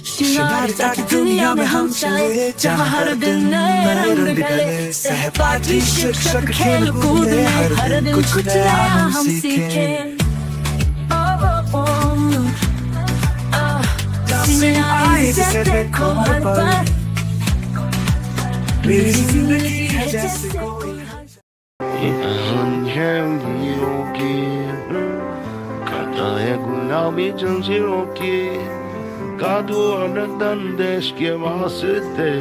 शिनारी ताकि दुनिया में हम चले, जहाँ हर दिन नए रंग गले, सहपाठी शिक्षक खेल कूद में हर दिन कुछ नया हम सीखे। सिनारी से देखो हर पल, मेरी जिंदगी है जैसे कोई Kata है गुलाबी जंजीरों की, कादू और दंदेश के वास्ते,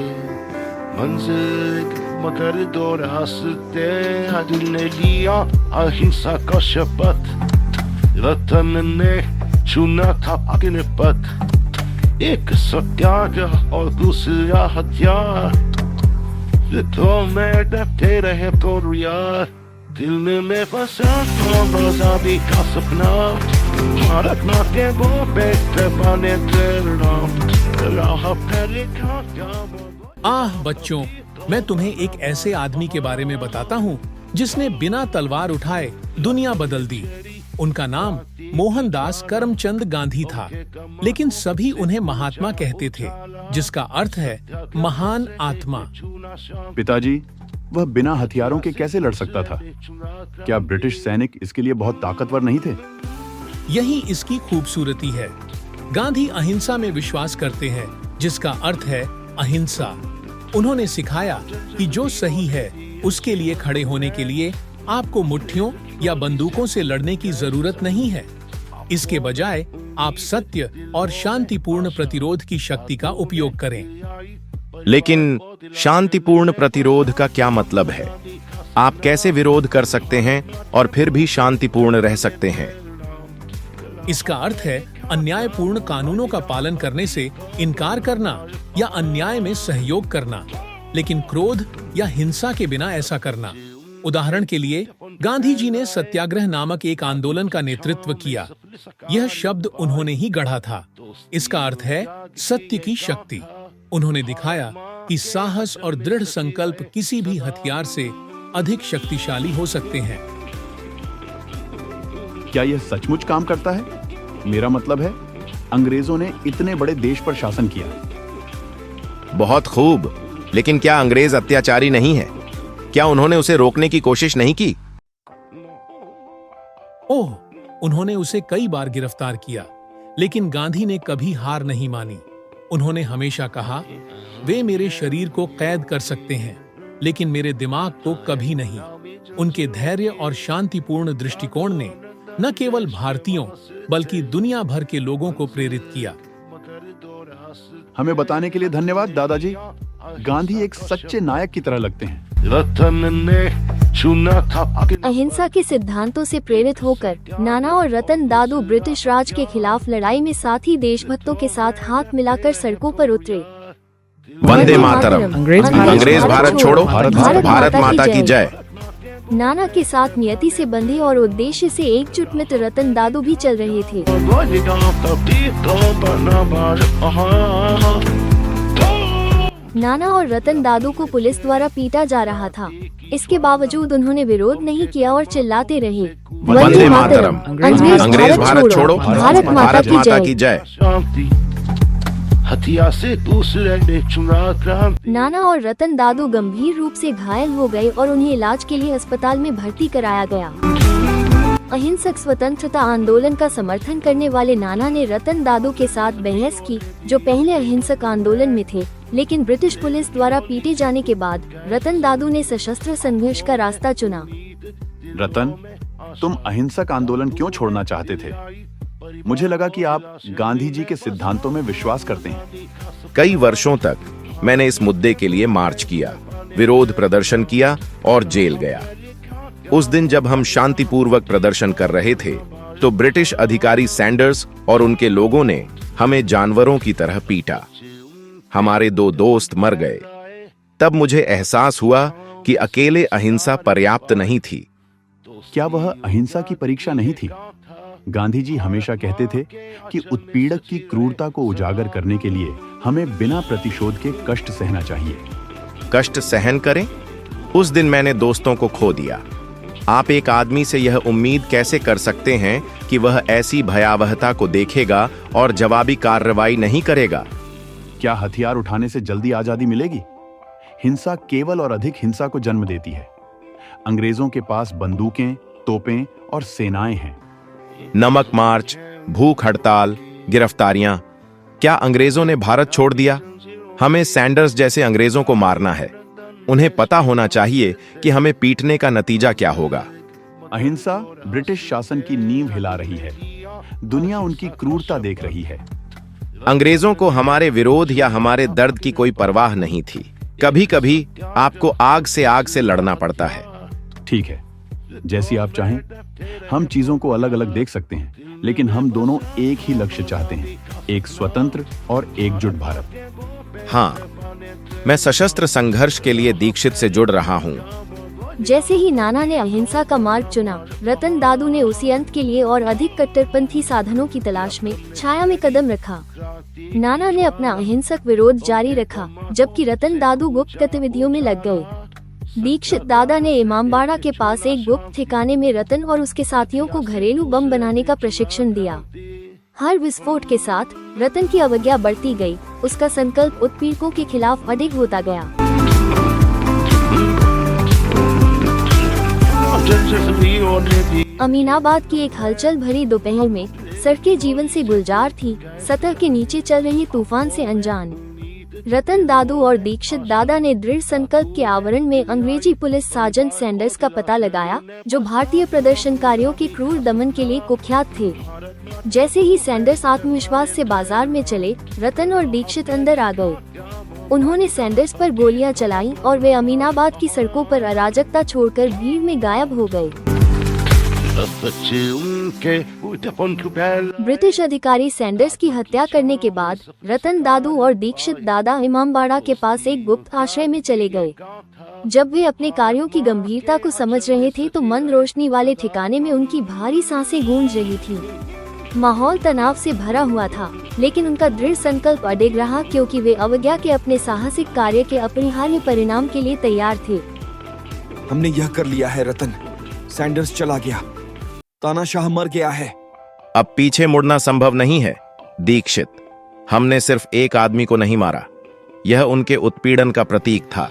मंजिल मगर दो रास्ते, दिल ने लिया अहिंसा का शपथ, रतन ने चुना था अग्निपथ, एक सत्याग्रह और दूसरा हथियार, तो मैं डरते रहे तो यार, दिल में फंसा था आजादी का सपना, भारत माँ के वो बेटे बने बच्चों, मैं तुम्हें एक ऐसे आदमी के बारे में बताता हूँ जिसने बिना तलवार उठाए दुनिया बदल दी। उनका नाम मोहनदास करमचंद गांधी था, लेकिन सभी उन्हें महात्मा कहते थे, जिसका अर्थ है महान आत्मा। पिताजी, वह बिना हथियारों के कैसे लड़ सकता था? क्या ब्रिटिश सैनिक इसके लिए बहुत ताकतवर नहीं थे? यही इसकी खूबसूरती है। गांधी अहिंसा में विश्वास करते हैं, जिसका अर्थ है अहिंसा। उन्होंने सिखाया कि जो सही है उसके लिए खड़े होने के लिए आपको मुट्ठियों या बंदूकों से लड़ने की जरूरत नहीं है। इसके बजाय आप सत्य और शांतिपूर्ण प्रतिरोध की शक्ति का उपयोग करें। लेकिन शांतिपूर्ण प्रतिरोध का क्या मतलब है? आप कैसे विरोध कर सकते हैं और फिर भी शांतिपूर्ण रह सकते हैं? इसका अर्थ है अन्यायपूर्ण कानूनों का पालन करने से इनकार करना या अन्याय में सहयोग करना, लेकिन क्रोध या हिंसा के बिना ऐसा करना। उदाहरण के लिए, गांधी जी ने सत्याग्रह नामक एक आंदोलन का नेतृत्व किया। यह शब्द उन्होंने ही गढ़ा था। इसका अर्थ है सत्य की शक्ति। उन्होंने दिखाया कि साहस और दृढ़ संकल्प किसी भी हथियार से अधिक शक्तिशाली हो सकते हैं। क्या यह सचमुच काम करता है? मेरा मतलब है, अंग्रेजों ने इतने बड़े देश पर शासन किया। बहुत खूब, लेकिन क्या अंग्रेज अत्याचारी नहीं है? क्या उन्होंने उसे रोकने की कोशिश नहीं की? ओह, उन्होंने उसे कई बार गिरफ्तार किया, लेकिन गांधी ने कभी हार नहीं मानी। उन्होंने हमेशा कहा, वे मेरे शरीर को कैद कर सकते हैं, लेकिन मेरे दिमाग को कभी नहीं। उनके धैर्य और शांतिपूर्ण दृष्टिकोण ने न केवल भारतीयों बल्कि दुनिया भर के लोगों को प्रेरित किया। हमें बताने के लिए धन्यवाद दादाजी। गांधी एक सच्चे नायक की तरह लगते हैं। अहिंसा के सिद्धांतों से प्रेरित होकर नाना और रतन दादू ब्रिटिश राज के खिलाफ लड़ाई में साथी देशभक्तों के साथ हाथ मिलाकर सड़कों पर उतरे। वंदे मातरम। अंग्रेज भारत छोड़ो, भारत माता की जय। नाना के साथ नियति से बंधे और उद्देश्य से एकजुट मित्र रतन दादू भी चल रहे थे। नाना और रतन दादू को पुलिस द्वारा पीटा जा रहा था। इसके बावजूद उन्होंने विरोध नहीं किया और चिल्लाते रहे, वंदे मातरम। अंग्रेज भारत छोड़ो, भारत माता की जय। हथियार से दूसरे ने चुना। नाना और रतन दादू गंभीर रूप से घायल हो गए और उन्हें इलाज के लिए अस्पताल में भर्ती कराया गया। अहिंसक स्वतंत्रता आंदोलन का समर्थन करने वाले नाना ने रतन दादू के साथ बहस की, जो पहले अहिंसक आंदोलन में थे, लेकिन ब्रिटिश पुलिस द्वारा पीटे जाने के बाद रतन दादू ने सशस्त्र संघर्ष का रास्ता चुना। रतन, तुम अहिंसक आंदोलन क्यों छोड़ना चाहते थे? मुझे लगा कि आप गांधी जी के सिद्धांतों में विश्वास करते हैं। कई वर्षों तक मैंने इस मुद्दे के लिए मार्च किया, विरोध प्रदर्शन किया और जेल गया। उस दिन जब हम शांतिपूर्वक प्रदर्शन कर रहे थे, तो ब्रिटिश अधिकारी सैंडर्स और उनके लोगों ने हमें जानवरों की तरह पीटा। हमारे 2 दोस्त मर गए। तब मुझे एहसास हुआ कि अकेले अहिंसा पर्याप्त नहीं थी। क्या वह अहिंसा की परीक्षा नहीं थी? गांधी जी हमेशा कहते थे कि उत्पीड़क की क्रूरता को उजागर करने के लिए हमें बिना प्रतिशोध के कष्ट सहना चाहिए। कष्ट सहन करें? उस दिन मैंने दोस्तों को खो दिया। आप एक आदमी से यह उम्मीद कैसे कर सकते हैं कि वह ऐसी भयावहता को देखेगा और जवाबी कार्रवाई नहीं करेगा? क्या हथियार उठाने से जल्दी आजादी मिलेगी? हिंसा केवल और अधिक हिंसा को जन्म देती है। अंग्रेजों के पास बंदूकें, तोपें और सेनाएं हैं। नमक मार्च, भूख हड़ताल, गिरफ्तारियां, क्या अंग्रेजों ने भारत छोड़ दिया? हमें सैंडर्स जैसे अंग्रेजों को मारना है। उन्हें पता होना चाहिए कि हमें पीटने का नतीजा क्या होगा। अहिंसा ब्रिटिश शासन की नींव हिला रही है। दुनिया उनकी क्रूरता देख रही है। अंग्रेजों को हमारे विरोध या हमारे दर्द की कोई परवाह नहीं थी। कभी कभी आपको आग से लड़ना पड़ता है। ठीक है, जैसी आप चाहें। हम चीजों को अलग अलग देख सकते हैं, लेकिन हम दोनों एक ही लक्ष्य चाहते हैं, एक स्वतंत्र और एकजुट भारत। हाँ, मैं सशस्त्र संघर्ष के लिए दीक्षित से जुड़ रहा हूँ। जैसे ही नाना ने अहिंसा का मार्ग चुना, रतन दादू ने उसी अंत के लिए और अधिक कट्टरपंथी साधनों की तलाश में छाया में कदम रखा। नाना ने अपना अहिंसक विरोध जारी रखा, जबकि रतन दादू गुप्त गतिविधियों में लग गए। दीक्षित दादा ने इमामबाड़ा के पास एक गुप्त ठिकाने में रतन और उसके साथियों को घरेलू बम बनाने का प्रशिक्षण दिया। हर विस्फोट के साथ रतन की अवज्ञा बढ़ती गई। उसका संकल्प उत्पीड़कों के खिलाफ अडिग होता गया। अमीनाबाद की एक हलचल भरी दोपहर में सड़कें जीवन से गुलजार थी, सतह के नीचे चल रही तूफान से अनजान। रतन दादू और दीक्षित दादा ने दृढ़ संकल्प के आवरण में अंग्रेजी पुलिस सार्जेंट सैंडर्स का पता लगाया, जो भारतीय प्रदर्शनकारियों के क्रूर दमन के लिए कुख्यात थे। जैसे ही सैंडर्स आत्मविश्वास से बाजार में चले, रतन और दीक्षित अंदर आ गए। उन्होंने सैंडर्स पर गोलियां चलाईं और वे अमीनाबाद की सड़कों पर अराजकता छोड़कर भीड़ में गायब हो गए। ब्रिटिश अधिकारी सैंडर्स की हत्या करने के बाद रतन दादू और दीक्षित दादा इमामबाड़ा के पास एक गुप्त आश्रय में चले गए। जब वे अपने कार्यों की गंभीरता को समझ रहे थे तो मंद रोशनी वाले ठिकाने में उनकी भारी सांसें गूंज रही थी। माहौल तनाव से भरा हुआ था, लेकिन उनका दृढ़ संकल्प अडिग रहा, क्योंकि वे अवज्ञा के अपने साहसिक कार्य के अपरिहार्य परिणाम के लिए तैयार थे। हमने यह कर लिया है रतन। सैंडर्स चला गया, तानाशाह मर गया है। अब पीछे मुड़ना संभव नहीं है दीक्षित। हमने सिर्फ एक आदमी को नहीं मारा, यह उनके उत्पीड़न का प्रतीक था।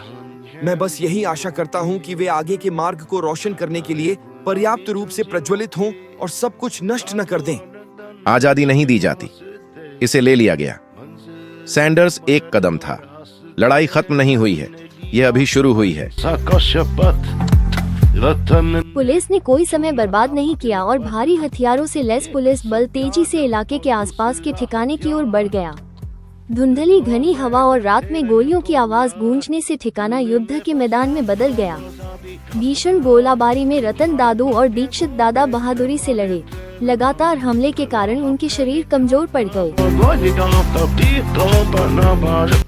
मैं बस यही आशा करता हूँ कि वे आगे के मार्ग को रोशन करने के लिए पर्याप्त रूप से प्रज्वलित हों और सब कुछ नष्ट न कर दें। आजादी नहीं दी जाती, इसे ले लिया गया। सैंडर्स एक कदम था। लड़ाई खत्म नहीं हुई है, यह अभी शुरू हुई है। पुलिस ने कोई समय बर्बाद नहीं किया और भारी हथियारों से लैस पुलिस बल तेजी से इलाके के आसपास के ठिकाने की ओर बढ़ गया। धुंधली घनी हवा और रात में गोलियों की आवाज गूंजने से ठिकाना युद्ध के मैदान में बदल गया। भीषण गोलाबारी में रतन दादू और दीक्षित दादा बहादुरी से लड़े। लगातार हमले के कारण उनके शरीर कमजोर पड़ गए।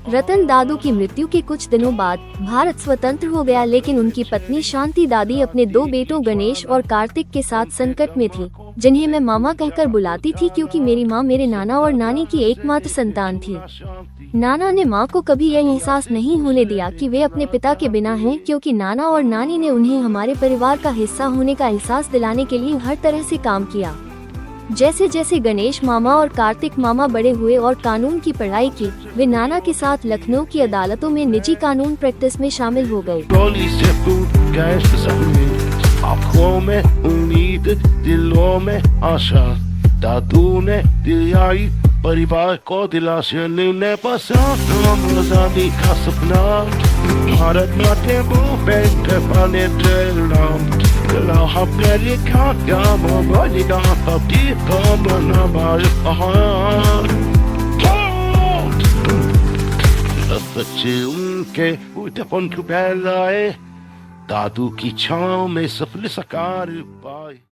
रतन दादू की मृत्यु के कुछ दिनों बाद भारत स्वतंत्र हो गया, लेकिन उनकी पत्नी शांति दादी अपने दो बेटों गणेश और कार्तिक के साथ संकट में थी, जिन्हें मैं मामा कहकर बुलाती थी, क्योंकि मेरी माँ मेरे नाना और नानी की एकमात्र संतान थी। नाना ने माँ को कभी यह एहसास नहीं होने दिया कि वे अपने पिता के बिना हैं, क्योंकि नाना और नानी ने उन्हें हमारे परिवार का हिस्सा होने का एहसास दिलाने के लिए हर तरह से काम किया। जैसे जैसे गणेश मामा और कार्तिक मामा बड़े हुए और कानून की पढ़ाई की, वे नाना के साथ लखनऊ की अदालतों में निजी कानून प्रैक्टिस में शामिल हो गए। आँखों में उम्मीद, दिलों में आशा, दादू ने दिलाई परिवार को दिलासा, ने आजादी का सपना। भारत माते वो बैठे पाने नाम, बच्चे उनके दादू की छाँव में सपने साकार पाए।